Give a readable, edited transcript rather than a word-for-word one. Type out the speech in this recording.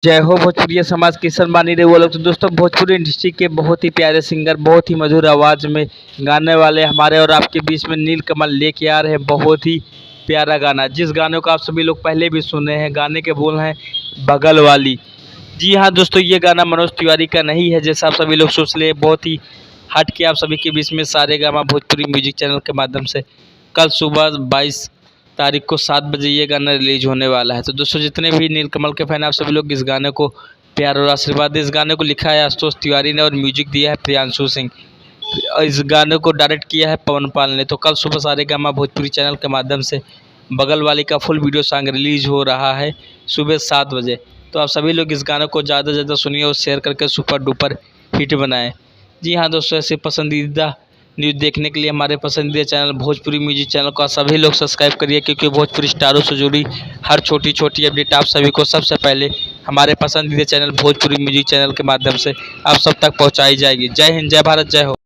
जय हो भोजपुरी समाज की सम्मानी रहे वो लोग। तो दोस्तों, भोजपुरी इंडस्ट्री के बहुत ही प्यारे सिंगर, बहुत ही मधुर आवाज़ में गाने वाले हमारे और आपके बीच में नीलकमल लेके आ रहे हैं बहुत ही प्यारा गाना, जिस गाने को आप सभी लोग पहले भी सुने हैं। गाने के बोल हैं बगल वाली। जी हाँ दोस्तों, ये गाना मनोज तिवारी का नहीं है जैसा आप सभी लोग सोच ले। बहुत ही हट के आप सभी के बीच में सारेगामा भोजपुरी म्यूजिक चैनल के माध्यम से कल सुबह 22 तारीख को 7 बजे ये गाना रिलीज होने वाला है। तो दोस्तों, जितने भी नीलकमल के फैन आप सभी लोग इस गाने को प्यार और आशीर्वाद दें। इस गाने को लिखा है आशुतोष तिवारी ने और म्यूजिक दिया है प्रियांशु सिंह। इस गाने को डायरेक्ट किया है पवन पाल ने। तो कल सुबह सारेगामा भोजपुरी चैनल के माध्यम से बगल वाली का फुल वीडियो सॉन्ग रिलीज हो रहा है सुबह 7 बजे। तो आप सभी लोग इस गाने को ज़्यादा से ज़्यादा सुनिए और शेयर करके सुपर डुपर हिट बनाएं। जी हाँ दोस्तों, ऐसे पसंदीदा न्यूज़ देखने के लिए हमारे पसंदीदा चैनल भोजपुरी म्यूजिक चैनल को सभी लोग सब्सक्राइब करिए, क्योंकि भोजपुरी स्टारों से जुड़ी हर छोटी छोटी अपडेट आप सभी को सबसे पहले हमारे पसंदीदा चैनल भोजपुरी म्यूजिक चैनल के माध्यम से आप सब तक पहुंचाई जाएगी। जय हिंद, जय भारत, जय हो।